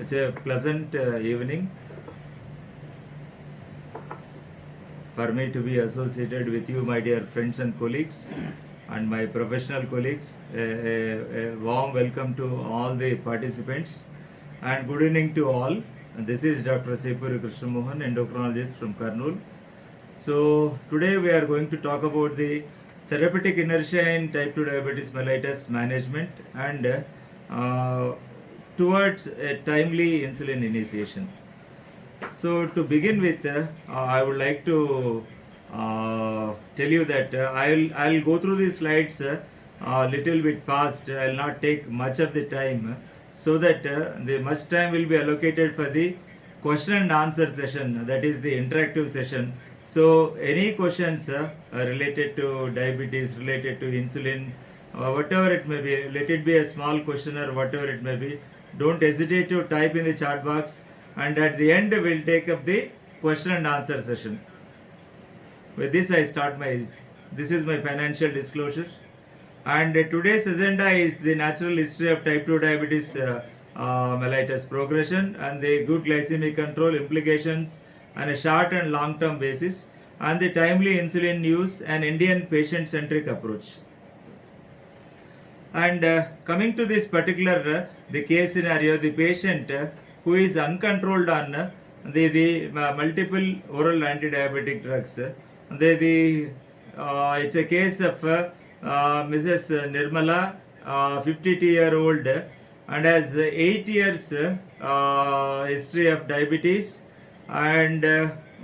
It's a pleasant evening for me to be associated with you, my dear friends and colleagues, and my professional colleagues. A warm welcome to all the participants, and good evening to all. This is Dr. Sepuri Krishnamohan, endocrinologist from Kurnool. So today we are going to talk about the therapeutic inertia in type 2 diabetes mellitus management and towards a timely insulin initiation. So to begin with, I would like to tell you that I'll go through the slides a little bit fast. I'll not take much of the time so that the much time will be allocated for the question and answer session. That is the interactive session. So any questions related to diabetes, related to insulin, whatever it may be, let it be a small question or whatever it may be. Don't hesitate to type in the chat box, and at the end we'll take up the question and answer session. With this I start this is my financial disclosure, and today's agenda is the natural history of type 2 diabetes mellitus progression and the good glycemic control implications on a short and long term basis, and the timely insulin use and Indian patient centric approach. And coming to this particular the case scenario, the patient who is uncontrolled on the multiple oral anti-diabetic drugs. It's a case of Mrs. Nirmala, 52-year-old, and has 8 years history of diabetes, and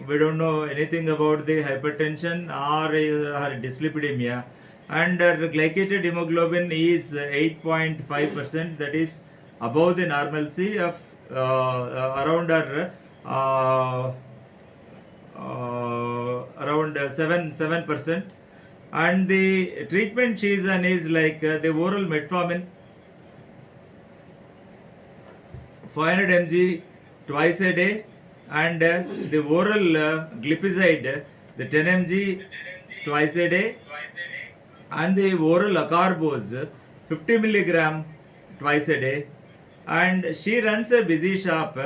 we don't know anything about the hypertension or her dyslipidemia, and her glycated hemoglobin is 8.5%, that is above the normalcy of around her around 7%, and the treatment she is on is like the oral metformin 500 mg twice a day, and the oral glipizide the 10 mg twice a day, and the oral acarbose 50 milligram twice a day. And she runs a busy shop.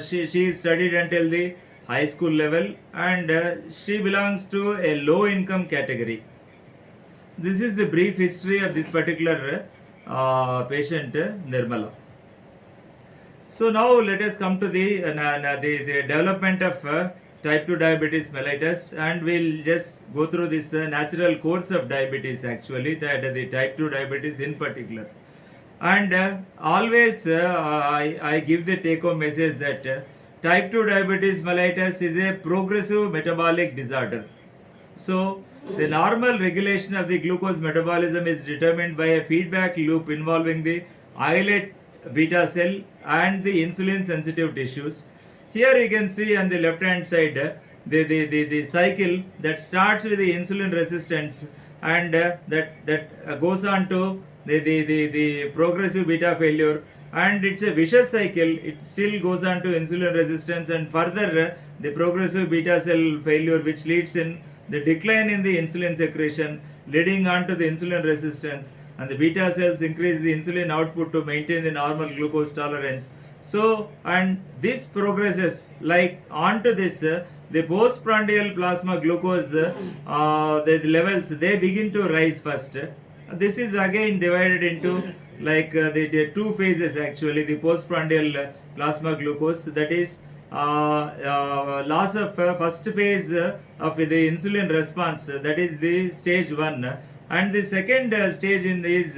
She studied until the high school level, and she belongs to a low income category. This is the brief history of this particular patient, Nirmala. So now let us come to the development of type 2 diabetes mellitus, and we'll just go through this natural course of diabetes, actually the type 2 diabetes in particular. And always I give the take home message that type 2 diabetes mellitus is a progressive metabolic disorder. So the normal regulation of the glucose metabolism is determined by a feedback loop involving the islet beta cell and the insulin sensitive tissues. Here you can see on the left hand side the cycle that starts with the insulin resistance, and that goes on to the progressive beta failure, and it's a vicious cycle. It still goes on to insulin resistance, and further the progressive beta cell failure, which leads in the decline in the insulin secretion, leading on to the insulin resistance, and the beta cells increase the insulin output to maintain the normal glucose tolerance. So, and this progresses like onto this the postprandial plasma glucose the levels, they begin to rise first. This is again divided into like the two phases, actually the postprandial plasma glucose, that is loss of first phase of the insulin response, that is the stage 1, and the second stage in this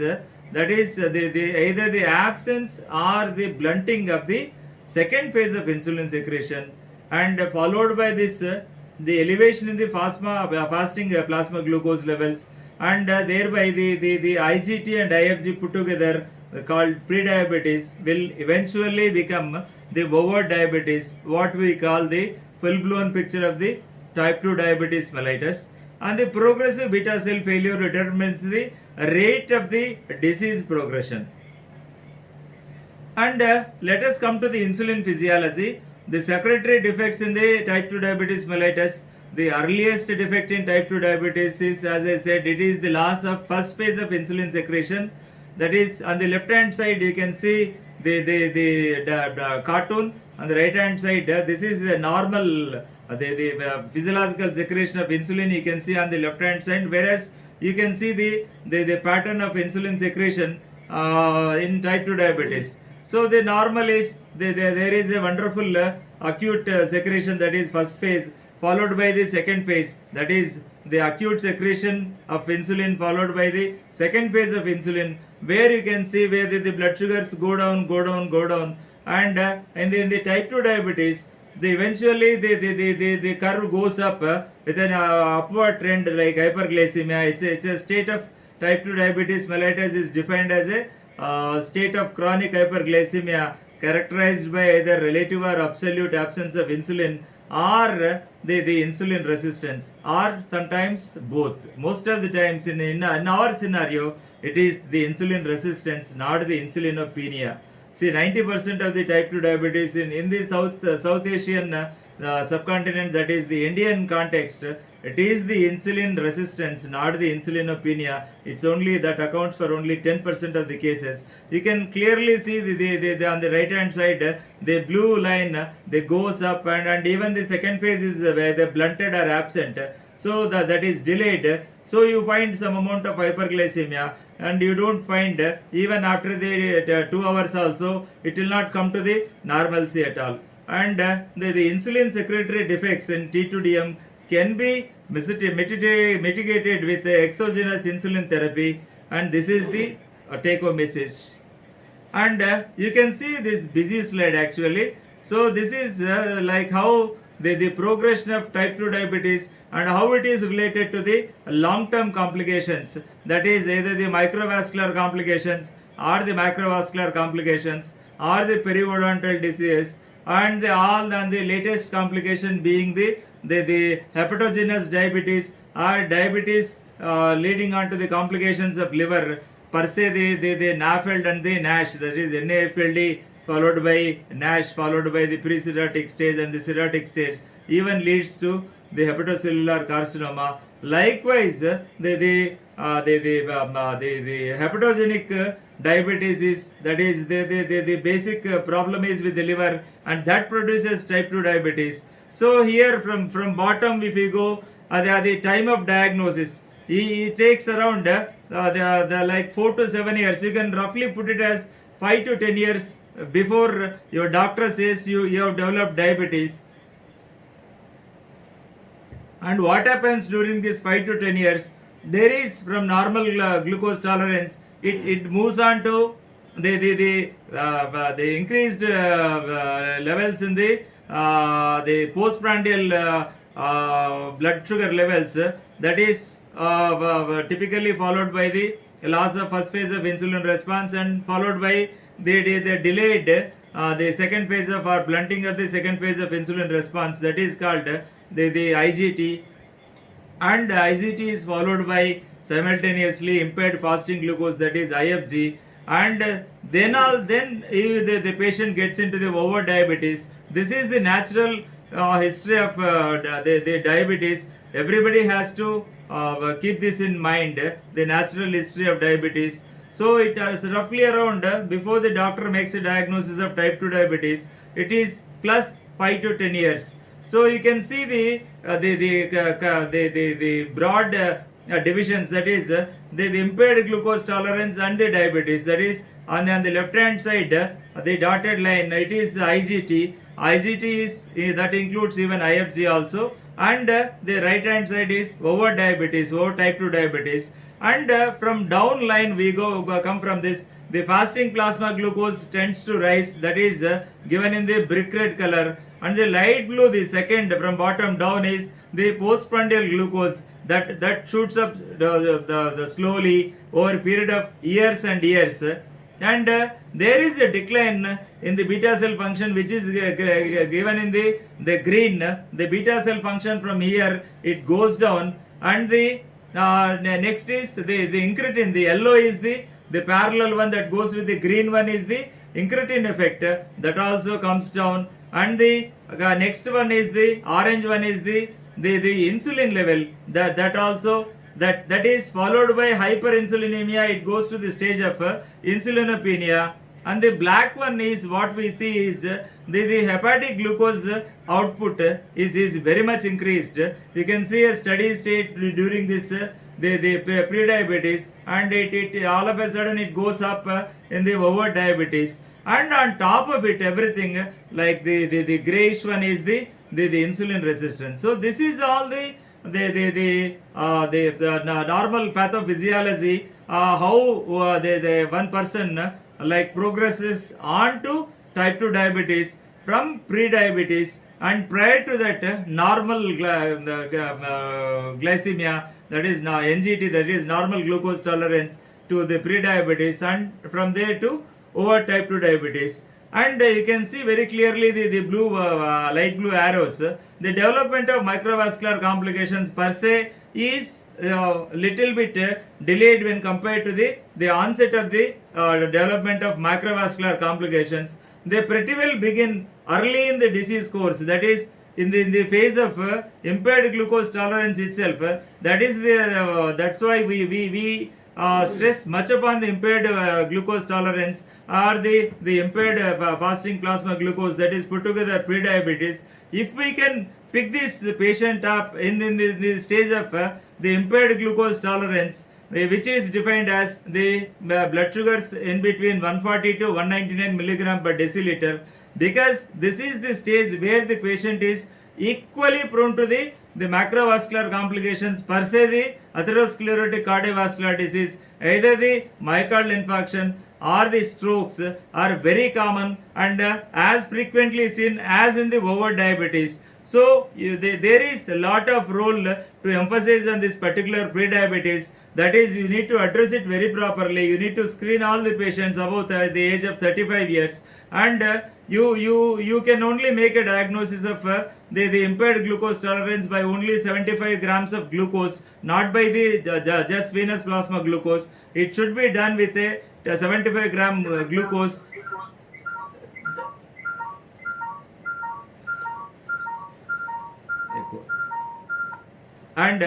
that is the either the absence or the blunting of the second phase of insulin secretion, and followed by this the elevation in the fasting plasma glucose levels, and thereby the IGT and IFG put together called pre-diabetes will eventually become the overt diabetes, what we call the full-blown picture of the type 2 diabetes mellitus. And the progressive beta cell failure determines the rate of the disease progression. And let us come to the insulin physiology. The secretory defects in the type 2 diabetes mellitus. The earliest defect in type 2 diabetes is, as I said, it is the loss of first phase of insulin secretion. That is, on the left hand side you can see the cartoon on the right hand side, this is a normal the physiological secretion of insulin you can see on the left hand side, whereas you can see the pattern of insulin secretion in type 2 diabetes. So the normal is there is a wonderful acute secretion, that is first phase, followed by the second phase, that is the acute secretion of insulin, followed by the second phase of insulin, where you can see where the blood sugars go down, and in the type 2 diabetes, eventually the curve goes up with an upward trend like hyperglycemia. It's a state of type 2 diabetes mellitus is defined as a state of chronic hyperglycemia characterized by either relative or absolute absence of insulin, or the insulin resistance, or sometimes both. Most of the times in our scenario, it is the insulin resistance, not the insulinopenia. See, 90% of the type 2 diabetes in the South Asian subcontinent, that is the Indian context, it is the insulin resistance, not the insulinopenia. It's only that accounts for only 10% of the cases. You can clearly see the on the right hand side, the blue line that goes up, and even the second phase is where the blunted are absent. So that is delayed. So you find some amount of hyperglycemia, and you don't find even after the 2 hours also, it will not come to the normalcy at all. And the insulin secretory defects in T2DM can be mitigated with exogenous insulin therapy, and this is the take home message. And you can see this busy slide actually. So this is like how the progression of type 2 diabetes and how it is related to the long term complications, that is either the microvascular complications or the macrovascular complications or the periodontal disease, and the latest complication being the hepatogenous diabetes or diabetes leading on to the complications of liver, per se the NAFLD and the NASH, that is NAFLD followed by NASH followed by the pre-cirrhotic stage and the cirrhotic stage, even leads to the hepatocellular carcinoma. Likewise, the hepatogenic diabetes is, that is the basic problem is with the liver, and that produces type 2 diabetes. So here from bottom, if we go the time of diagnosis, it takes around the like 4 to 7 years. You can roughly put it as 5 to 10 years before your doctor says you have developed diabetes. And what happens during this 5 to 10 years? There is from normal glucose tolerance, it moves on to the increased levels in the postprandial blood sugar levels, that is typically followed by the loss of first phase of insulin response, and followed by the delayed the second phase of, or blunting of the second phase of insulin response, that is called the IGT. And IGT is followed by simultaneously impaired fasting glucose, that is IFG, and then the patient gets into the over diabetes. This is the natural history of the diabetes. Everybody has to keep this in mind, the natural history of diabetes. So it is roughly around before the doctor makes a diagnosis of type 2 diabetes, it is plus 5 to 10 years. So you can see the broad divisions, that is the impaired glucose tolerance and the diabetes, that is on the left hand side, the dotted line, it is IGT. IGT is that includes even IFG also, and the right hand side is over diabetes, over type 2 diabetes. And from down line we come from this, the fasting plasma glucose tends to rise, that is given in the brick red color, and the light blue, the second from bottom down, is the postprandial glucose that shoots up the slowly over a period of years and years. And there is a decline in the beta cell function, which is given in the green. The beta cell function from here, it goes down, and the next is the incretin. The yellow is the parallel one that goes with the green one, is the incretin effect, that also comes down, and the next one is the orange one, is the insulin level, that also that is followed by hyperinsulinemia. It goes to the stage of insulinopenia, and the black one is what we see is the hepatic glucose output is very much increased. You can see a steady state during this the pre-diabetes, and it all of a sudden it goes up in the over diabetes, and on top of it everything like the grayish one is the insulin resistance. So this is all the normal pathophysiology, how the one person like progresses on to type 2 diabetes from pre-diabetes, and prior to that normal glycemia, that is now NGT, that is normal glucose tolerance, to the pre-diabetes, and from there to over type 2 diabetes. And you can see very clearly the blue light blue arrows. The development of microvascular complications per se is little bit delayed when compared to the onset of the development of microvascular complications. They pretty well begin early in the disease course, that is in the phase of impaired glucose tolerance itself. That is that's why we stress much upon the impaired glucose tolerance, or the impaired fasting plasma glucose, that is put together pre-diabetes. If we can pick this patient up in the stage of the impaired glucose tolerance, which is defined as the blood sugars in between 140 to 199 milligram per deciliter, because this is the stage where the patient is equally prone to the macrovascular complications per se, the atherosclerotic cardiovascular disease, either the myocardial infarction or the strokes are very common and as frequently seen as in the over diabetes. So there is a lot of role to emphasize on this particular pre-diabetes. That is, you need to address it very properly. You need to screen all the patients above the age of 35 years, and you can only make a diagnosis of the impaired glucose tolerance by only 75 grams of glucose, not by the just venous plasma glucose. It should be done with a 75 gram glucose. And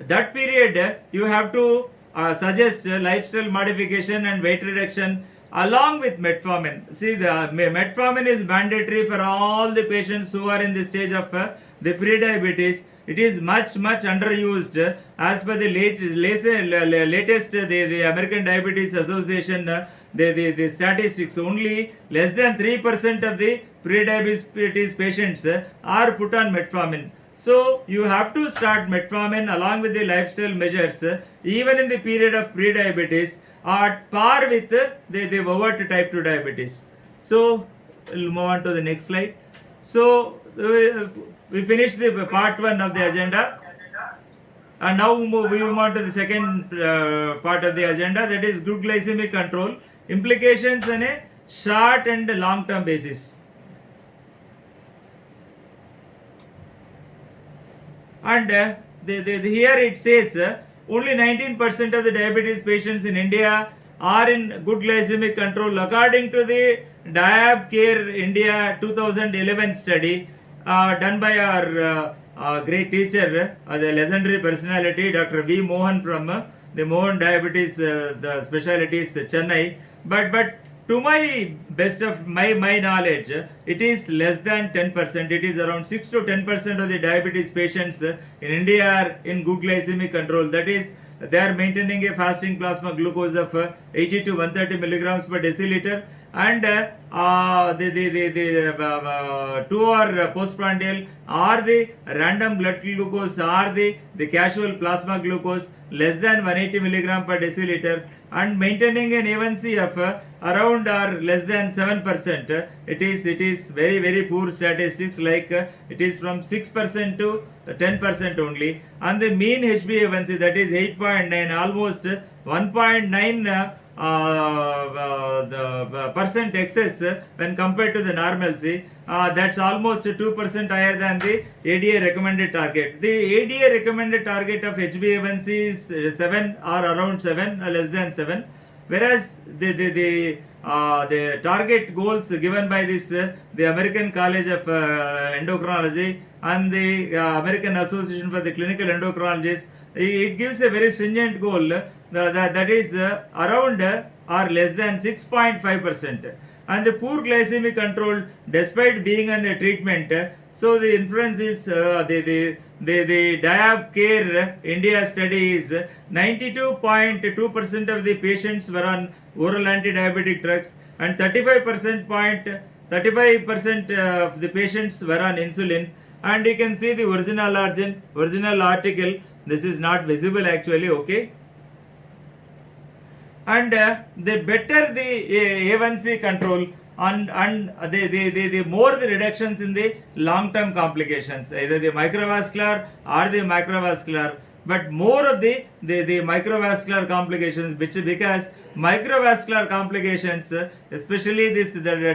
that period you have to suggest lifestyle modification and weight reduction along with metformin. See, the metformin is mandatory for all the patients who are in the stage of the pre-diabetes. It is much underused. As per the latest the American Diabetes Association the statistics, only less than 3% of the pre-diabetes patients are put on metformin. So you have to start metformin along with the lifestyle measures even in the period of pre-diabetes at par with the over type 2 diabetes. So we'll move on to the next slide. So we finished the part 1 of the agenda, and now we move on to the second part of the agenda, that is good glycemic control, implications on a short and long term basis. And here it says only 19% of the diabetes patients in India are in good glycemic control, according to the Diab Care India 2011 study done by our great teacher, the legendary personality Dr. V. Mohan from the Mohan Diabetes the specialties Chennai. But to my best of my knowledge, it is less than 10%. It is around 6 to 10% of the diabetes patients in India are in good glycemic control. That is, they are maintaining a fasting plasma glucose of 80 to 130 milligrams per deciliter, and the 2 hour postprandial or the random blood glucose or the casual plasma glucose less than 180 milligram per deciliter, and maintaining an A1C of around or less than 7%. It is very poor statistics, like it is from 6% to 10% only, and the mean HbA1c, that is 8.9, almost 1.9 the percent excess when compared to the normalcy. That's almost 2% higher than the ADA recommended target. The ADA recommended target of HbA1c is 7 or around 7, less than 7, whereas the target goals given by this the American College of Endocrinology and the American Association for the Clinical Endocrinologists, it gives a very stringent goal that is around are less than 6.5%. And the poor glycemic control despite being on the treatment. So the inference is the Diab Care India study is 92.2% of the patients were on oral anti-diabetic drugs and 35% of the patients were on insulin. And you can see the original article. This is not visible actually, okay. And the better the A1C control and the more the reductions in the long term complications, either the microvascular or the macrovascular, but more of the microvascular complications, which because microvascular complications, especially the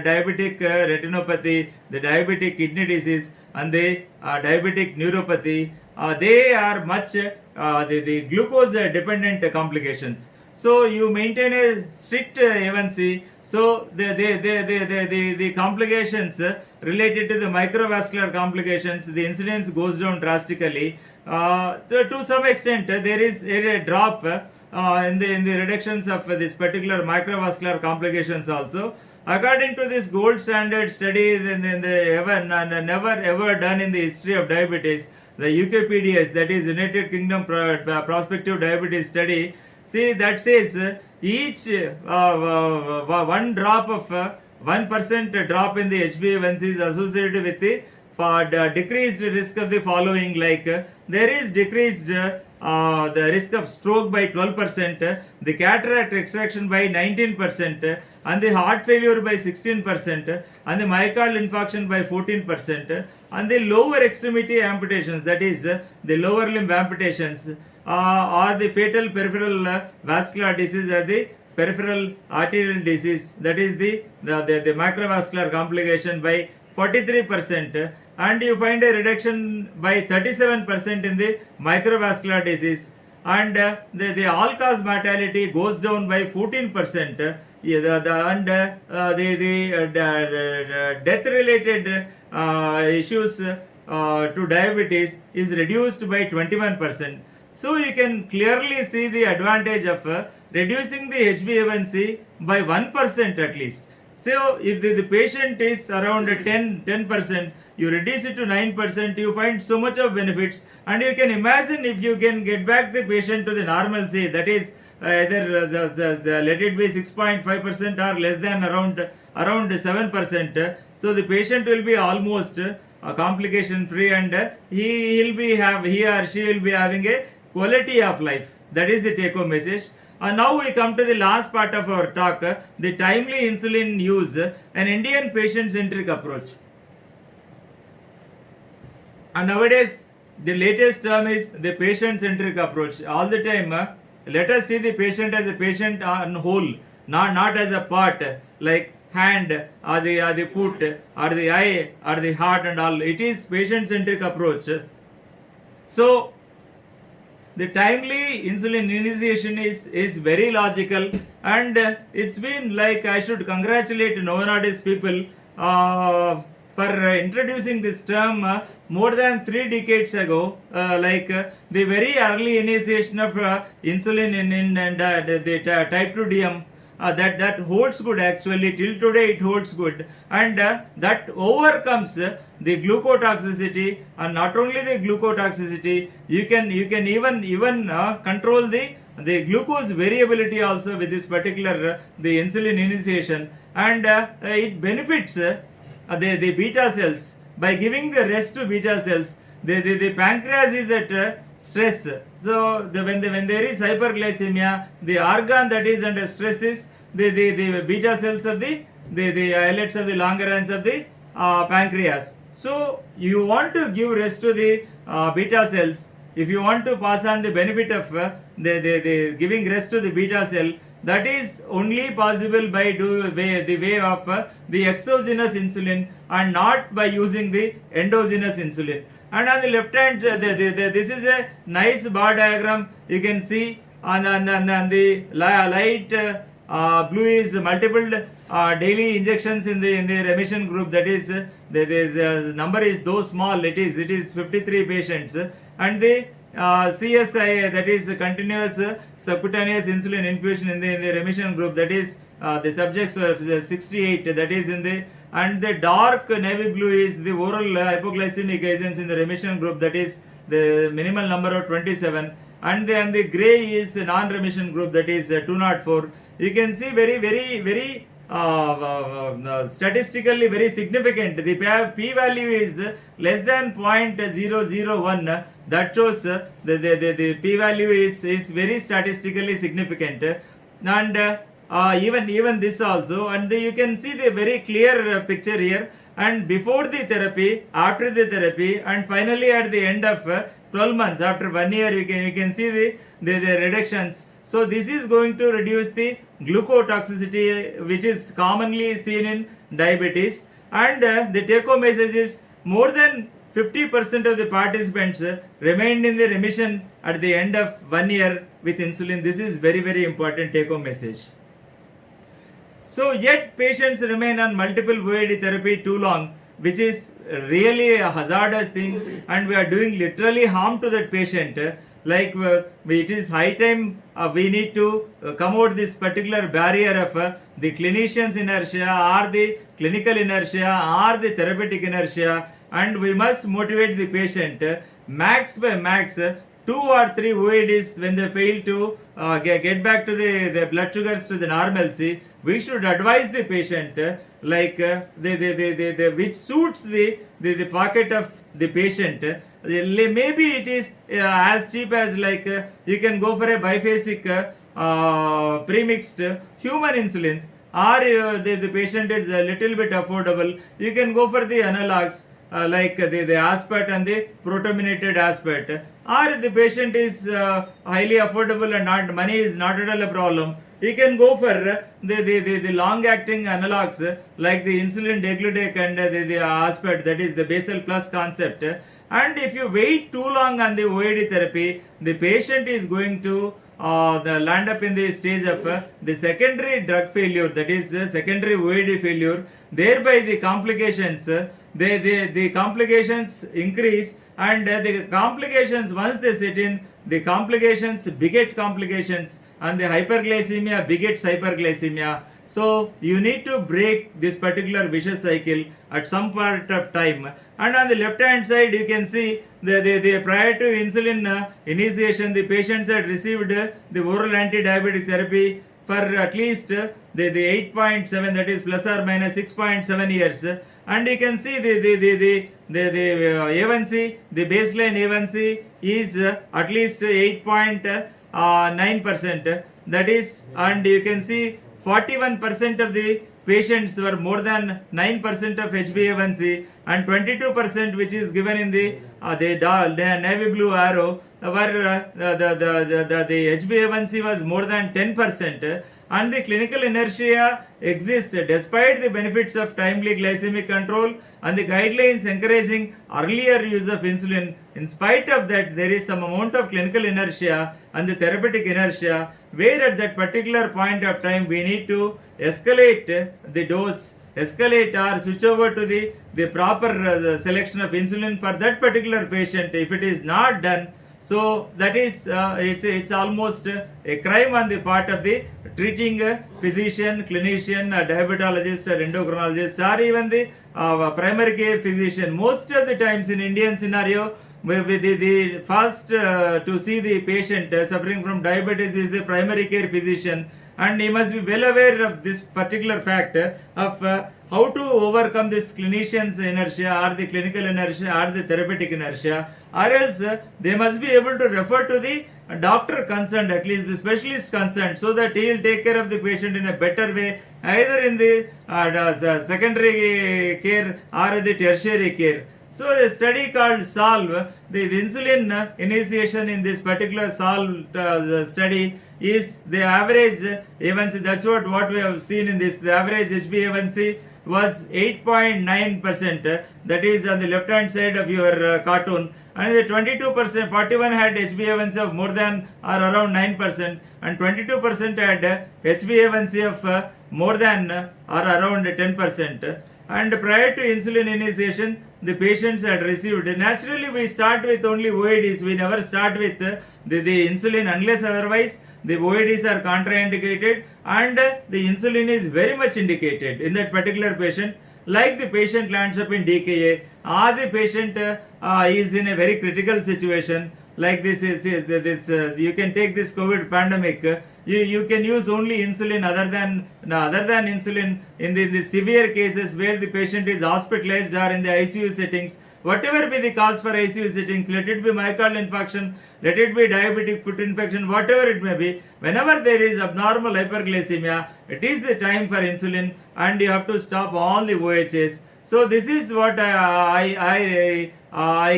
diabetic retinopathy, the diabetic kidney disease and the diabetic neuropathy, they are much the glucose dependent complications. So you maintain a strict A1C. So the complications related to the microvascular complications, the incidence goes down drastically. So to some extent, there is a drop in the reductions of this particular microvascular complications also. According to this gold standard study, never ever done in the history of diabetes, the UKPDS, that is United Kingdom Prospective Diabetes Study. See, that says each one drop of 1% drop in the HbA1c is associated with the decreased risk of the following, like there is decreased the risk of stroke by 12%, the cataract extraction by 19%, and the heart failure by 16%, and the myocardial infarction by 14%, and the lower extremity amputations, that is the lower limb amputations, or the fatal peripheral vascular disease or the peripheral arterial disease, that is the macrovascular complication by 43%, and you find a reduction by 37% in the microvascular disease, and the all cause mortality goes down by 14%, and the death related issues to diabetes is reduced by 21%. So you can clearly see the advantage of reducing the HbA1c by 1% at least. So if the patient is around 10%, you reduce it to 9%, you find so much of benefits, and you can imagine if you can get back the patient to the normalcy, that is either let it be 6.5% or less than around 7%. So the patient will be almost complication free, and he or she will be having a quality of life. That is the take home message. And now we come to the last part of our talk, the timely insulin use, an Indian patient-centric approach. And nowadays, the latest term is the patient-centric approach. All the time, let us see the patient as a patient on whole, not as a part, like hand or the foot or the eye or the heart and all. It is patient-centric approach. So, the timely insulin initiation is very logical, and it's been like I should congratulate Novo Nordisk people for introducing this term more than 3 decades ago, the very early initiation of insulin in the type 2 DM. That holds good actually, till today it holds good, and that overcomes the glucotoxicity, and not only the glucotoxicity, you can even control the glucose variability also with this particular the insulin initiation, and it benefits the beta cells by giving the rest to beta cells. The pancreas is at stress. So when there is hyperglycemia, the organ that is under stress is the beta cells of the islets of the Langerhans of the pancreas. So you want to give rest to the beta cells. If you want to pass on the benefit of the giving rest to the beta cell, that is only possible by the way of the exogenous insulin, and not by using the endogenous insulin. And on the left hand, this is a nice bar diagram. You can see on the light blue is multiple daily injections in the remission group. That is the number is though small. It is 53 patients, and the CSI, that is continuous subcutaneous insulin infusion in the remission group, that is the subjects were 68, that is in the, and the dark navy blue is the oral hypoglycemic agents in the remission group, that is the minimal number of 27, and then the gray is non-remission group, that is 204. You can see very statistically very significant. The p-value is less than 0.001. That shows the p-value is very statistically significant. And even this also, and you can see the very clear picture here. And before the therapy, after the therapy, and finally at the end of 12 months, after 1 year, you can see the reductions. So this is going to reduce the glucotoxicity, which is commonly seen in diabetes. And the take-home message is more than 50% of the participants remained in the remission at the end of 1 year with insulin. This is very important take-home message. So yet patients remain on multiple OAD therapy too long, which is really a hazardous thing, and we are doing literally harm to that patient. Like it is high time we need to come out this particular barrier of the clinician's inertia or the clinical inertia or the therapeutic inertia, and we must motivate the patient max by max 2 or 3 OADs when they fail to get back to the blood sugars to the normalcy. We should advise the patient like which suits the pocket of the patient. Maybe it is as cheap as like you can go for a biphasic premixed human insulins, or the patient is a little bit affordable, you can go for the analogs like the aspart and the protominated aspart, or the patient is highly affordable and not money is not at all a problem, you can go for the long acting analogs like the insulin degludec and the aspart, that is the basal plus concept. And if you wait too long on the OAD therapy, the patient is going to land up in the stage of the secondary drug failure, that is secondary OAD failure. Thereby the complications, the complications increase, and the complications, once they set in, the complications beget complications, and the hyperglycemia begets hyperglycemia. So you need to break this particular vicious cycle at some point of time. And on the left hand side you can see the prior to insulin initiation, the patients had received the oral anti-diabetic therapy for at least the 8.7, that is plus or minus 6.7 years. And you can see the A1C, the baseline A1C is at least 8.9%, that is, and you can see 41% of the patients were more than 9% of HbA1c, and 22%, which is given in the navy blue arrow, were the HbA1c was more than 10%, and the clinical inertia exists despite the benefits of timely glycemic control and the guidelines encouraging earlier use of insulin. In spite of that, there is some amount of clinical inertia and the therapeutic inertia, where at that particular point of time we need to escalate the dose, escalate or switch over to the proper selection of insulin for that particular patient. If it is not done, so that is it's almost a crime on the part of the treating physician, clinician, diabetologist or endocrinologist, or even the primary care physician. Most of the times in Indian scenario, the first to see the patient suffering from diabetes is the primary care physician, and he must be well aware of this particular fact of how to overcome this clinician's inertia or the clinical inertia or the therapeutic inertia, or else they must be able to refer to the doctor concerned, at least the specialist concerned, so that he will take care of the patient in a better way, either in the secondary care or the tertiary care. So a study called SOLVE, the insulin initiation in this particular SOLVE study is the average A1C, that's what we have seen in this, the average HbA1c was 8.9%, that is on the left hand side of your cartoon, and the 22%, 41 had HbA1c of more than or around 9%, and 22% had HbA1c of more than or around 10%. and prior to insulin initiation, the patients had received. Naturally, we start with only OADs. We never start with the insulin unless otherwise the OADs are contraindicated, and the insulin is very much indicated in that particular patient. Like the patient lands up in DKA, or the patient is in a very critical situation. Like this you can take this COVID pandemic. You can use only insulin other than insulin in the severe cases where the patient is hospitalized or in the ICU settings. Whatever be the cause for ICU settings, let it be myocardial infarction, let it be diabetic foot infection, whatever it may be, whenever there is abnormal hyperglycemia, it is the time for insulin, and you have to stop all the OHS. So this is what I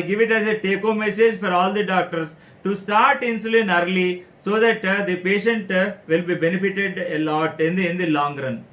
give it as a take-home message for all the doctors to start insulin early, so that the patient will be benefited a lot in the long run.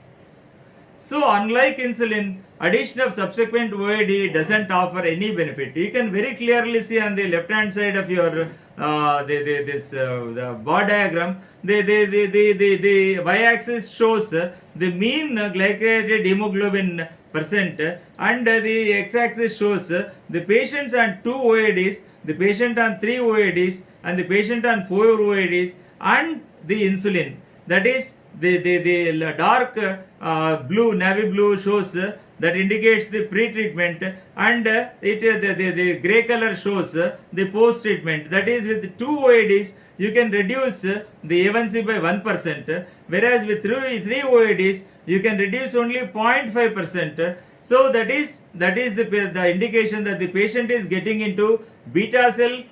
So unlike insulin, addition of subsequent OAD doesn't offer any benefit. You can very clearly see on the left hand side of your the bar diagram, the y-axis shows the mean glycated hemoglobin percent, and the x-axis shows the patients on 2 OADs, the patient on 3 OADs, and the patient on 4 OADs, and the insulin. That is the dark blue, navy blue shows that indicates the pre-treatment, and the grey color shows the post-treatment. That is, with 2 OADs you can reduce the A1C by 1%, whereas with 3 OADs you can reduce only 0.5%. So that is the indication that the patient is getting into beta cell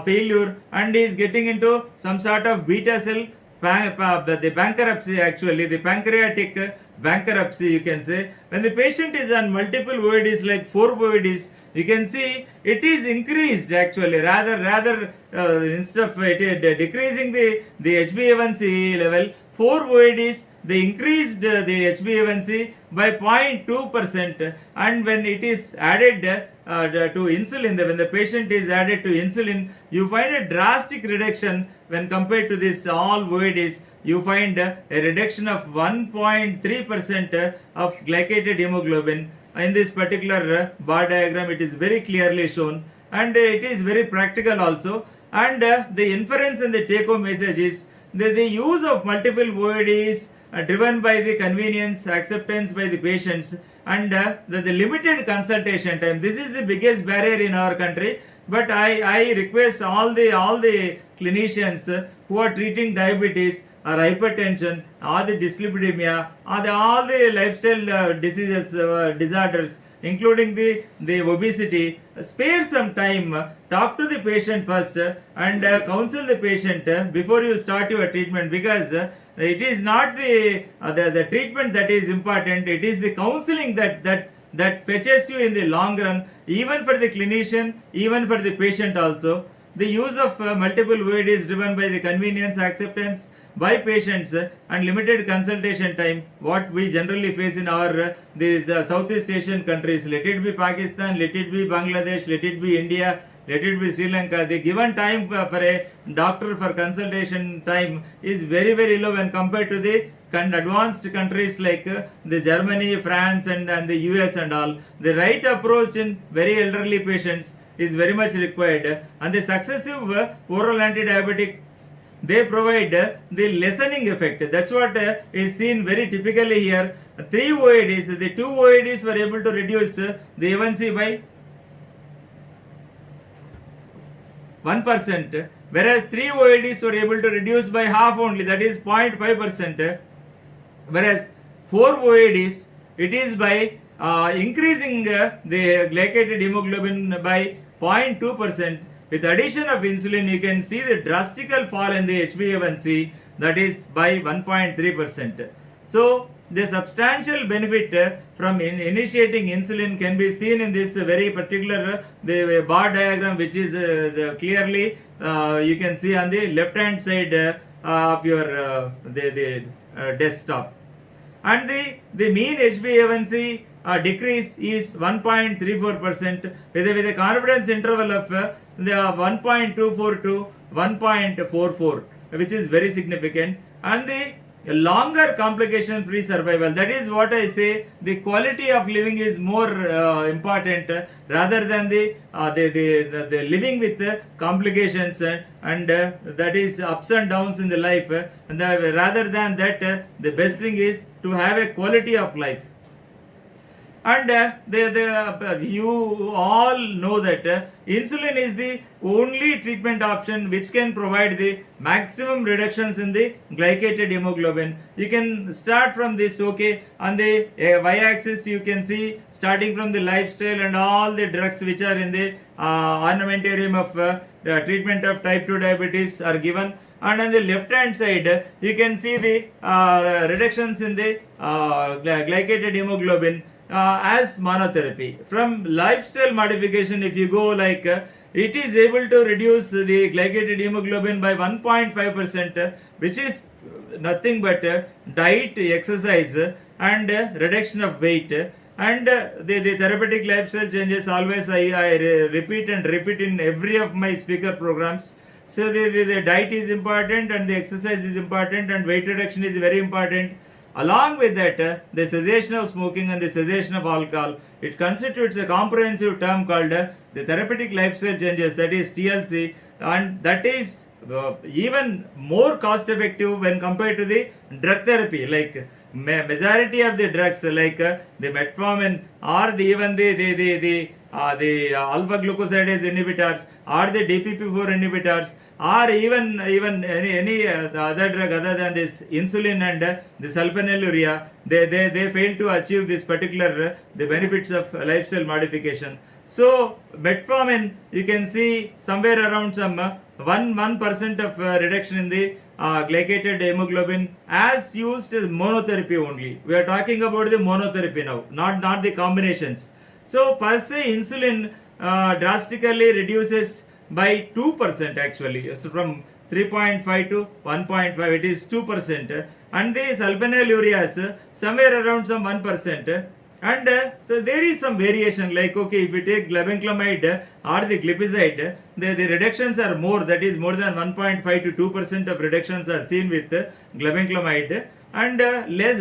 failure, and is getting into some sort of beta cell the bankruptcy, actually the pancreatic bankruptcy, you can say. When the patient is on multiple OADs like 4 OADs, you can see it is increased actually, rather instead of it decreasing the HbA1c level, 4 OADs they increased the HbA1c by 0.2%, and when it is added to insulin, when the patient is added to insulin, you find a drastic reduction when compared to this all OADs. You find a reduction of 1.3% of glycated hemoglobin. In this particular bar diagram, it is very clearly shown, and it is very practical also. And the inference and the take-home message is the use of multiple OADs driven by the convenience, acceptance by the patients, and the limited consultation time. This is the biggest barrier in our country. But I request all the clinicians who are treating diabetes or hypertension or the dyslipidemia or all the lifestyle disorders, including the obesity, spare some time, talk to the patient first, and counsel the patient before you start your treatment, because it is not the treatment that is important, it is the counseling that fetches you in the long run, even for the clinician, even for the patient also. The use of multiple OADs driven by the convenience, acceptance by patients, and limited consultation time, what we generally face in our these Southeast Asian countries, let it be Pakistan, let it be Bangladesh, let it be India, let it be Sri Lanka. The given time for a doctor for consultation time is very, very low when compared to the advanced countries like the Germany, France, and the US and all. The right approach in very elderly patients is very much required, and the successive oral anti-diabetics, they provide the lessening effect. That's what is seen very typically here. 3 OADs, the 2 OADs were able to reduce the A1C by 1%, whereas 3 OADs were able to reduce by half only, that is 0.5%, whereas 4 OADs, it is by increasing the glycated hemoglobin by 0.2%. With addition of insulin, you can see the drastical fall in the HbA1c, that is by 1.3%. So the substantial benefit from initiating insulin can be seen in this very particular the bar diagram, which is clearly you can see on the left hand side of your desktop. And the mean HbA1c decrease is 1.34% with a confidence interval of 1.24 to 1.44, which is very significant. And a longer complication free survival. That is what I say, the quality of living is more important rather than the living with complications and that is ups and downs in the life, rather than that the best thing is to have a quality of life. And you all know that insulin is the only treatment option which can provide the maximum reductions in the glycated hemoglobin. You can start from this, okay, on the y-axis you can see starting from the lifestyle and all the drugs which are in the armamentarium of the treatment of type 2 diabetes are given. And on the left hand side you can see the reductions in the glycated hemoglobin as monotherapy. From lifestyle modification, if you go like it is able to reduce the glycated hemoglobin by 1.5%, which is nothing but diet, exercise and reduction of weight. And the therapeutic lifestyle changes, always I repeat and repeat in every of my speaker programs. So the diet is important and the exercise is important and weight reduction is very important. Along with that, the cessation of smoking and the cessation of alcohol, it constitutes a comprehensive term called the therapeutic lifestyle changes, that is TLC, and that is even more cost effective when compared to the drug therapy. Like majority of the drugs like the metformin or even the alpha glucosidase inhibitors or the DPP4 inhibitors or even any other drug other than this insulin and the sulfonylurea, they fail to achieve this particular the benefits of lifestyle modification. So metformin, you can see somewhere around some 1% of reduction in the glycated hemoglobin as used as monotherapy only. We are talking about the monotherapy now, not the combinations. So per se insulin drastically reduces by 2% actually. So from 3.5 to 1.5, it is 2%, and the sulfonylureas somewhere around some 1%. And so there is some variation, like okay, if you take glibenclamide or the glipizide, the reductions are more, that is more than 1.5 to 2% of reductions are seen with glibenclamide, and less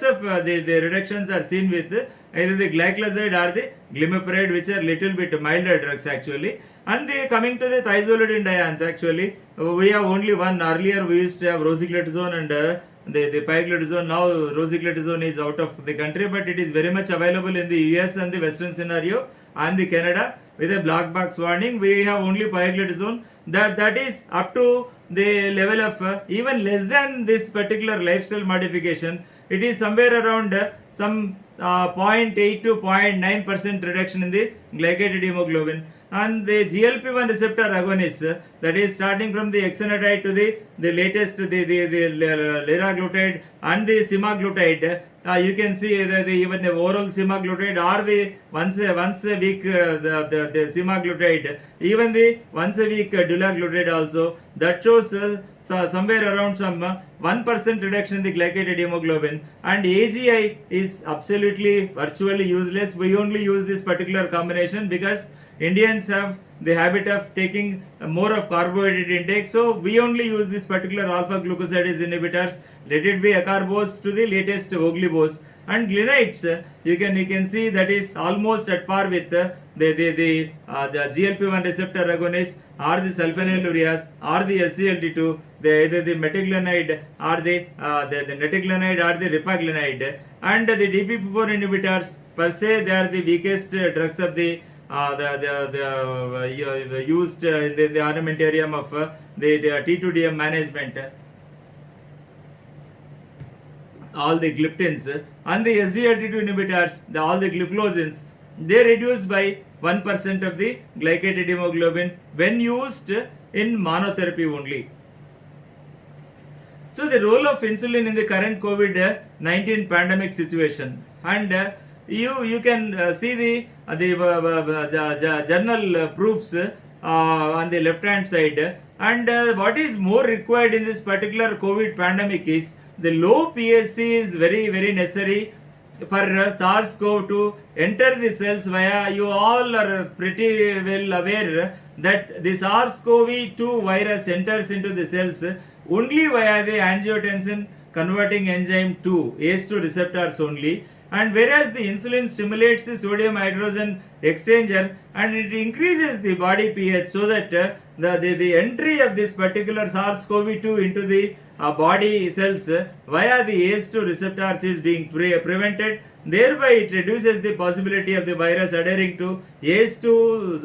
of the reductions are seen with either the glyclazide or the glimepiride, which are little bit milder drugs actually. And coming to the thiazolidinediones, actually we have only one. Earlier we used to have rosiglitazone and the pioglitazone. Now rosiglitazone is out of the country, but it is very much available in the US and the Western scenario and the Canada with a black box warning. We have only pioglitazone that is up to the level of even less than this particular lifestyle modification. It is somewhere around some 0.8 to 0.9% reduction in the glycated hemoglobin. And the GLP-1 receptor agonists, that is starting from the exenatide to the latest the liraglutide and the semaglutide, you can see even the oral semaglutide or the once a week the semaglutide, even the once a week dulaglutide also, that shows somewhere around some 1% reduction in the glycated hemoglobin. And AGI is absolutely virtually useless. We only use this particular combination because Indians have the habit of taking more of carbohydrate intake, so we only use this particular alpha glucosidase inhibitors, let it be acarbose to the latest oglibose. And glinides, you can see that is almost at par with the GLP-1 receptor agonists or the sulfonylureas or the SGLT2, either the metiglenide or the netiglenide or the ripaglenide. And the DPP4 inhibitors per se, they are the weakest drugs of the used in the armamentarium of the T2DM management. All the gliptins and the SGLT2 inhibitors, all the gliflozins, they reduce by 1% of the glycated hemoglobin when used in monotherapy only. So the role of insulin in the current COVID-19 pandemic situation, and you can see the journal proofs on the left hand side, and what is more required in this particular COVID pandemic is the low PSC is very necessary for SARS-CoV to enter the cells via, you all are pretty well aware that the SARS-CoV-2 virus enters into the cells only via the angiotensin converting enzyme 2, ACE2 receptors only. And whereas the insulin stimulates the sodium hydrogen exchanger and it increases the body pH so that the entry of this particular SARS-CoV-2 into the body cells via the ACE2 receptors is being prevented. Thereby it reduces the possibility of the virus adhering to ACE2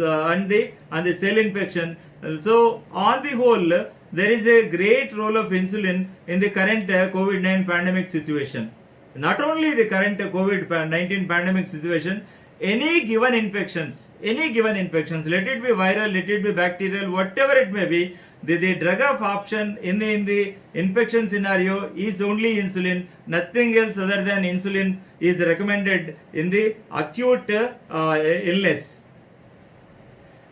and the cell infection. So on the whole, there is a great role of insulin in the current COVID-19 pandemic situation. Not only the current COVID-19 pandemic situation, any given infections, let it be viral, let it be bacterial, whatever it may be, the drug of option in the infection scenario is only insulin. Nothing else other than insulin is recommended in the acute illness.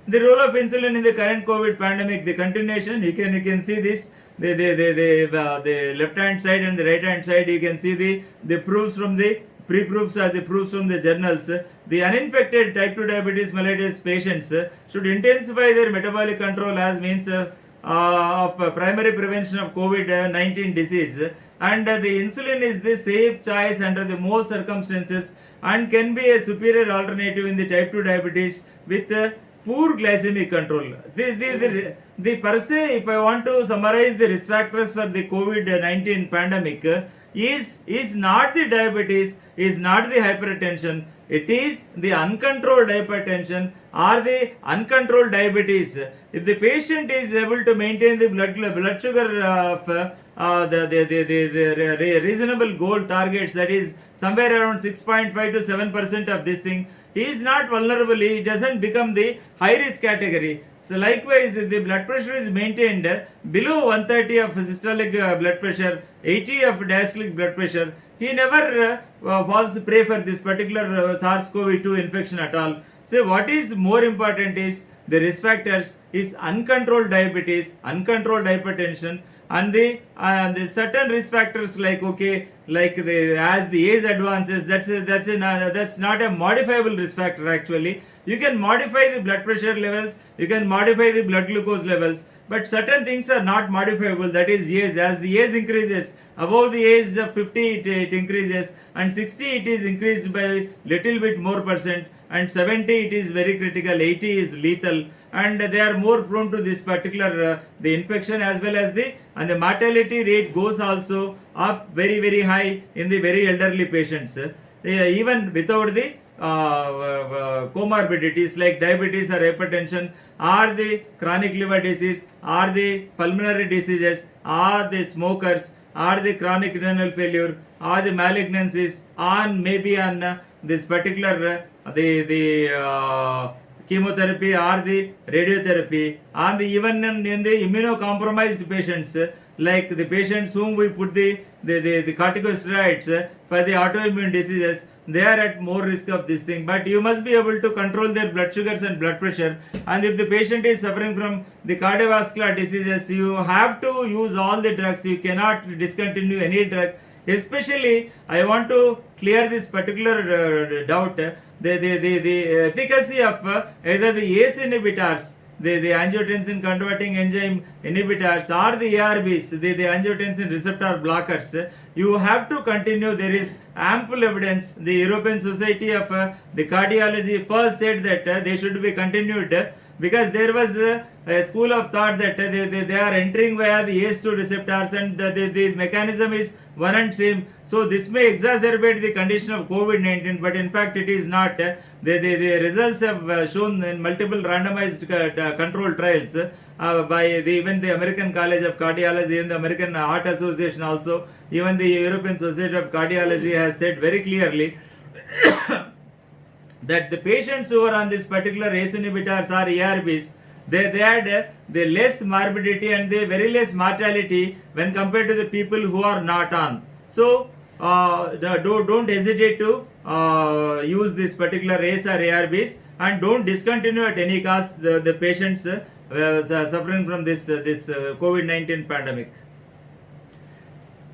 The role of insulin in the current COVID pandemic, the continuation, you can see this. The left hand side and the right hand side, you can see the proofs from the pre-proofs are the proofs from the journals. The uninfected type 2 diabetes mellitus patients should intensify their metabolic control as means of primary prevention of COVID-19 disease. And the insulin is the safe choice under the most circumstances and can be a superior alternative in the type 2 diabetes with poor glycemic control. The per se, if I want to summarize the risk factors for the COVID-19 pandemic, is not the diabetes, is not the hypertension, it is the uncontrolled hypertension or the uncontrolled diabetes. If the patient is able to maintain the blood sugar of the reasonable goal targets, that is somewhere around 6.5 to 7% of this thing, he is not vulnerable, he doesn't become the high risk category. So likewise, if the blood pressure is maintained below 130 of systolic blood pressure, 80 of diastolic blood pressure, he never falls prey for this particular SARS-CoV-2 infection at all. So what is more important is the risk factors is uncontrolled diabetes, uncontrolled hypertension, and the certain risk factors like as the age advances, that's not a modifiable risk factor actually. You can modify the blood pressure levels, you can modify the blood glucose levels, but certain things are not modifiable, that is age. As the age increases, above the age of 50 it increases, and 60 it is increased by little bit more percent, and 70 it is very critical, 80 is lethal, and they are more prone to this particular the infection as well as the mortality rate goes also up very high in the very elderly patients, even without the comorbidities like diabetes or hypertension or the chronic liver disease or the pulmonary diseases or the smokers or the chronic renal failure or the malignancies on maybe on this particular chemotherapy or the radiotherapy, and even in the immunocompromised patients like the patients whom we put the corticosteroids for the autoimmune diseases, they are at more risk of this thing. But you must be able to control their blood sugars and blood pressure, and if the patient is suffering from the cardiovascular diseases, you have to use all the drugs, you cannot discontinue any drug. Especially I want to clear this particular doubt, the efficacy of either the ACE inhibitors, the angiotensin converting enzyme inhibitors, or the ARBs, the angiotensin receptor blockers, you have to continue. There is ample evidence. The European Society of the Cardiology first said that they should be continued, because there was a school of thought that they are entering via the ACE2 receptors and the mechanism is one and same. So this may exacerbate the condition of COVID-19, but in fact it is not. The results have shown in multiple randomized controlled trials by even the American College of Cardiology and the American Heart Association also. Even the European Society of Cardiology has said very clearly that the patients who are on this particular ACE inhibitors or ARBs, they had the less morbidity and the very less mortality when compared to the people who are not on. So don't hesitate to use this particular ACE or ARBs, and don't discontinue at any cost the patients suffering from this COVID-19 pandemic.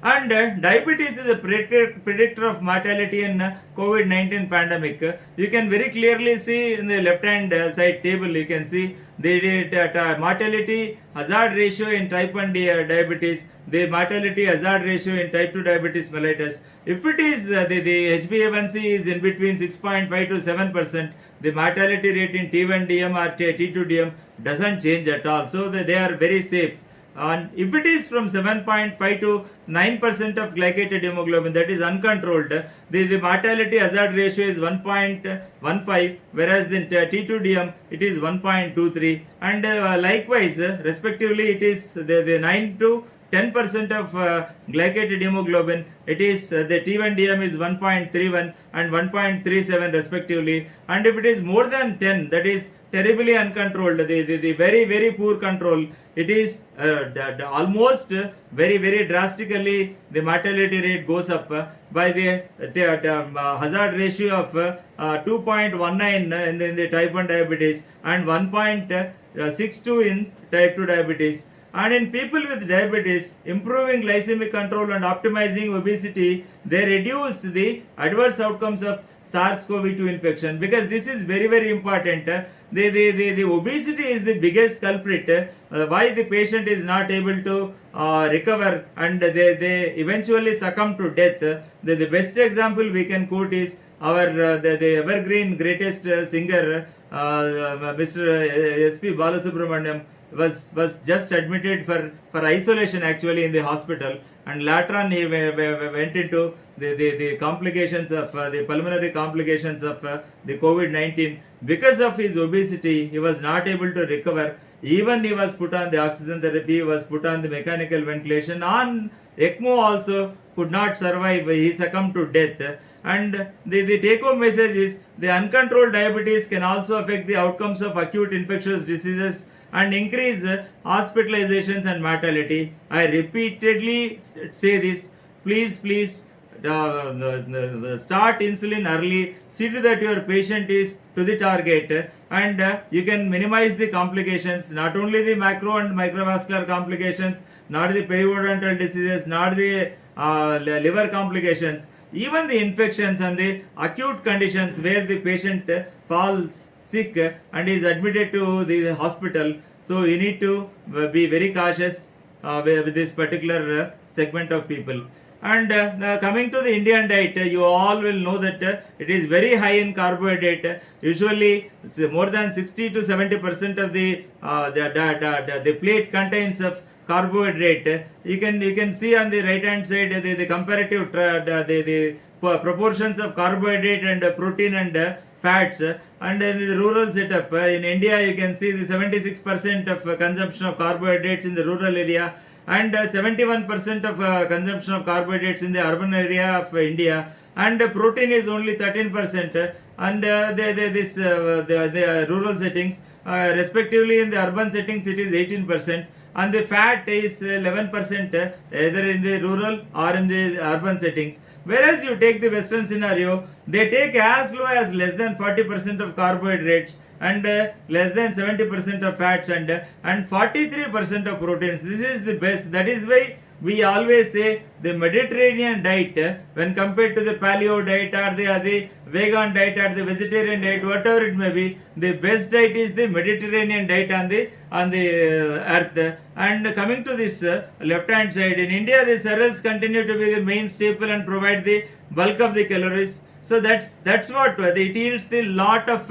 And diabetes is a predictor of mortality in COVID-19 pandemic. You can very clearly see in the left hand side table, you can see the mortality hazard ratio in type 1 diabetes, the mortality hazard ratio in type 2 diabetes mellitus. If it is the HbA1c is in between 6.5 to 7%, the mortality rate in T1DM or T2DM doesn't change at all. So they are very safe. And if it is from 7.5 to 9% of glycated hemoglobin, that is uncontrolled, the mortality hazard ratio is 1.15, whereas in T2DM it is 1.23, and likewise respectively it is the 9 to 10% of glycated hemoglobin, it is the T1DM is 1.31 and 1.37 respectively, and if it is more than 10, that is terribly uncontrolled, the very very poor control, it is almost very drastically the mortality rate goes up by the hazard ratio of 2.19 in the type 1 diabetes and 1.62 in type 2 diabetes. And in people with diabetes, improving glycemic control and optimizing obesity, they reduce the adverse outcomes of SARS-CoV-2 infection, because this is very important. The obesity is the biggest culprit why the patient is not able to recover, and they eventually succumb to death. The best example we can quote is our the evergreen greatest singer, Mr. S.P. Balasubramaniam, was just admitted for isolation actually in the hospital, and later on he went into the complications of the pulmonary complications of the COVID-19. Because of his obesity, he was not able to recover. Even he was put on the oxygen therapy, he was put on the mechanical ventilation, on ECMO also could not survive, he succumbed to death. And the take home message is the uncontrolled diabetes can also affect the outcomes of acute infectious diseases and increase hospitalizations and mortality. I repeatedly say this, please start insulin early, see to that your patient is to the target, and you can minimize the complications, not only the macro and microvascular complications, not the periodontal diseases, not the liver complications, even the infections and the acute conditions where the patient falls sick and is admitted to the hospital. So you need to be very cautious with this particular segment of people. And coming to the Indian diet, you all will know that it is very high in carbohydrate. Usually more than 60 to 70% of the plate contains of carbohydrate. You can see on the right hand side the comparative the proportions of carbohydrate and protein and fats, and in the rural setup in India you can see the 76% of consumption of carbohydrates in the rural area, and 71% of consumption of carbohydrates in the urban area of India, and protein is only 13%, and the rural settings, respectively in the urban settings it is 18%, and the fat is 11% either in the rural or in the urban settings. Whereas you take the western scenario, they take as low as less than 40% of carbohydrates and less than 70% of fats and 43% of proteins. This is the best. That is why we always say the Mediterranean diet when compared to the paleo diet or the vegan diet or the vegetarian diet, whatever it may be, the best diet is the Mediterranean diet on the earth. And coming to this left hand side, in India the cereals continue to be the main staple and provide the bulk of the calories. So that's what it yields the lot of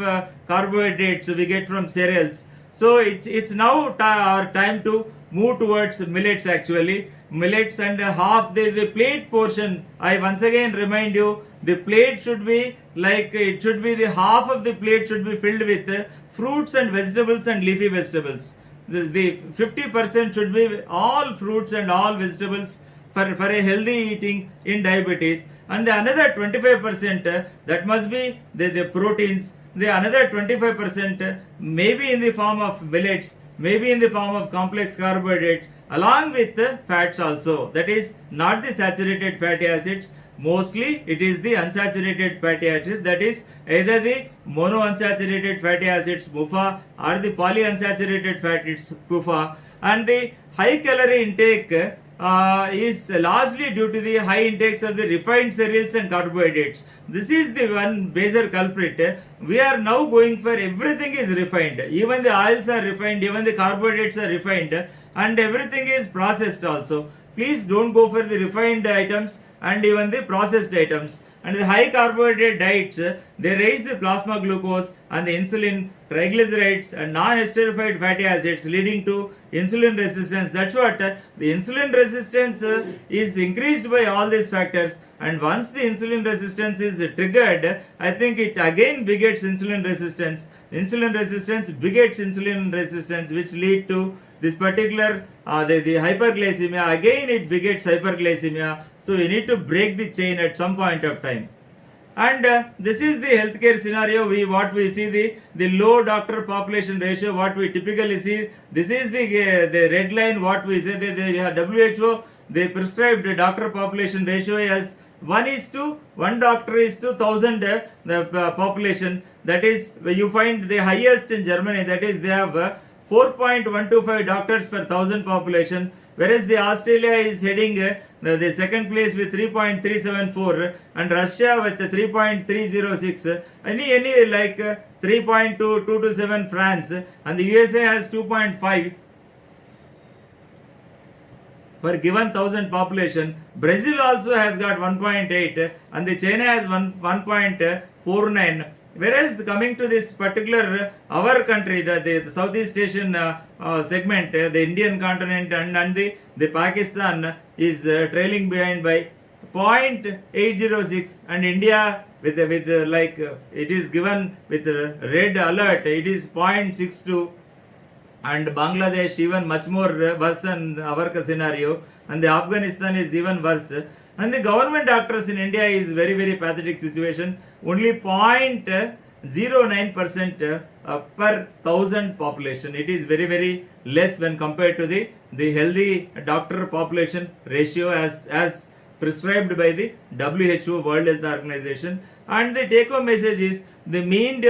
carbohydrates we get from cereals. So it's now our time to move towards millets actually. Millets, and half the plate portion, I once again remind you, the plate should be like, it should be the half of the plate should be filled with fruits and vegetables and leafy vegetables. The 50% should be all fruits and all vegetables for a healthy eating in diabetes, and the another 25% that must be the proteins, the another 25% maybe in the form of millets, maybe in the form of complex carbohydrates, along with fats also. That is not the saturated fatty acids, mostly it is the unsaturated fatty acids, that is either the monounsaturated fatty acids MUFA or the polyunsaturated fatty acids PUFA. And the high calorie intake is largely due to the high intakes of the refined cereals and carbohydrates. This is the one major culprit. We are now going for everything is refined. Even the oils are refined, even the carbohydrates are refined, and everything is processed also. Please don't go for the refined items and even the processed items. And the high carbohydrate diets, they raise the plasma glucose and the insulin, triglycerides and non-esterified fatty acids, leading to insulin resistance. That's what the insulin resistance is increased by all these factors, and once the insulin resistance is triggered, I think it again begets insulin resistance. Insulin resistance begets insulin resistance, which lead to this particular the hyperglycemia. Again it begets hyperglycemia, so we need to break the chain at some point of time. And this is the healthcare scenario. What we see, the low doctor population ratio, what we typically see. This is the red line. What we say, the WHO, they prescribed the doctor population ratio as 1 doctor is to 1000 the population. That is, you find the highest in Germany, that is they have 4.125 doctors per 1000 population, whereas the Australia is heading the second place with 3.374, and Russia with 3.306, any like 3.227 France, and the USA has 2.5 per given 1000 population. Brazil also has got 1.8, and the China has 1.49. Whereas coming to this particular our country, the Southeast Asian segment, the Indian continent and the Pakistan is trailing behind by 0.806, and India with like it is given with red alert, it is 0.62, and Bangladesh even much more worse than our scenario, and the Afghanistan is even worse. And the government doctors in India is very, very pathetic situation. Only 0.09% per 1000 population. It is very, very less when compared to the healthy doctor population ratio as prescribed by the WHO, World Health Organization. And the take home message is the mean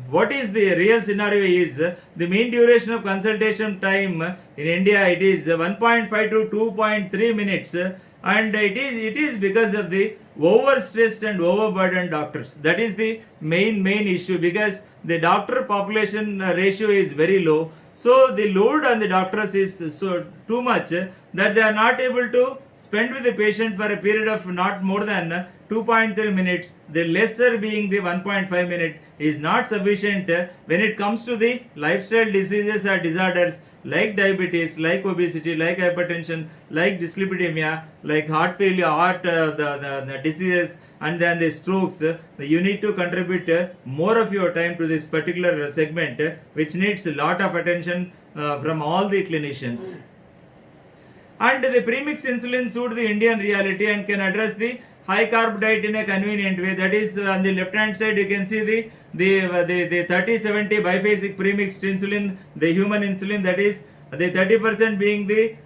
what is the real scenario is the mean duration of consultation time in India, it is 1.5 to 2.3 minutes. And it is because of the overstressed and overburdened doctors. That is the main issue, because the doctor population ratio is very low. So the load on the doctors is so too much that they are not able to spend with the patient for a period of not more than 2.3 minutes. The lesser being the 1.5 minute is not sufficient when it comes to the lifestyle diseases or disorders like diabetes, like obesity, like hypertension, like dyslipidemia, like heart failure, the diseases, and then the strokes. You need to contribute more of your time to this particular segment, which needs a lot of attention from all the clinicians. And the premix insulin suit the Indian reality and can address the high carb diet in a convenient way. That is, on the left hand side you can see the 30-70 biphasic premixed insulin, the human insulin, that is the 30% being the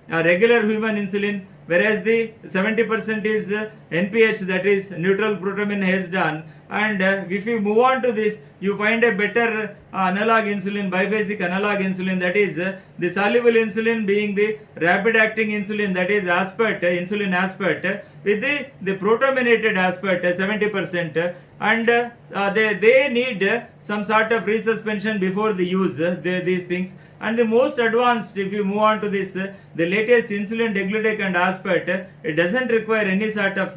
regular human insulin, whereas the 70% is NPH, that is neutral protamine Hesdan. And if you move on to this, you find a better analog insulin, biphasic analog insulin, that is the soluble insulin being the rapid acting insulin, that is aspart, insulin aspart, with the protaminated aspart 70%, and they need some sort of resuspension before the use these things. And the most advanced, if you move on to this, the latest insulin degludec and aspart, it doesn't require any sort of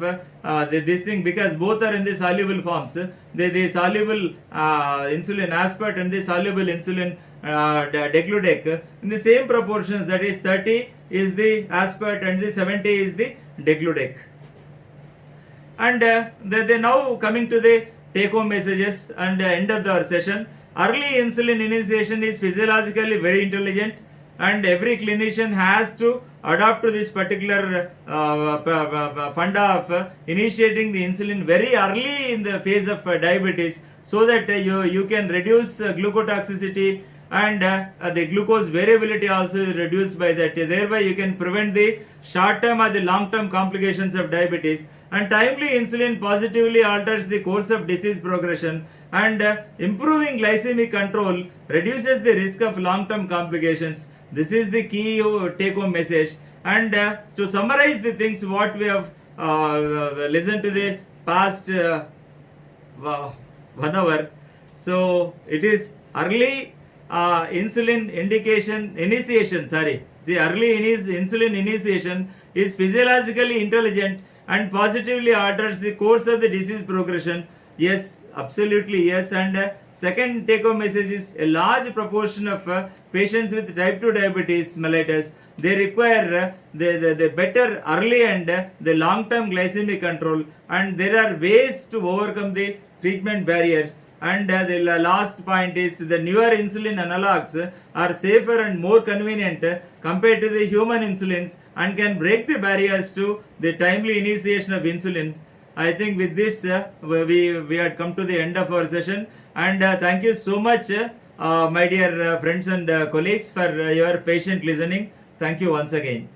this thing, because both are in the soluble forms. The soluble insulin aspart and the soluble insulin degludec in the same proportions, that is 30 is the aspart and the 70 is the degludec. And they now coming to the take home messages and end of our session. Early insulin initiation is physiologically very intelligent, and every clinician has to adopt to this particular funda of initiating the insulin very early in the phase of diabetes, so that you can reduce glucotoxicity, and the glucose variability also is reduced by that. Thereby you can prevent the short term or the long term complications of diabetes. And timely insulin positively alters the course of disease progression, and improving glycemic control reduces the risk of long term complications. This is the key take home message. And to summarize the things what we have listened to the past 1 hour. So it is early insulin initiation. The early insulin initiation is physiologically intelligent and positively alters the course of the disease progression. Yes, absolutely yes. And second take home message is a large proportion of patients with type 2 diabetes mellitus, they require the better early and the long term glycemic control, and there are ways to overcome the treatment barriers. And the last point is the newer insulin analogs are safer and more convenient compared to the human insulins and can break the barriers to the timely initiation of insulin. I think with this we had come to the end of our session, and thank you so much my dear friends and colleagues for your patient listening. Thank you once again.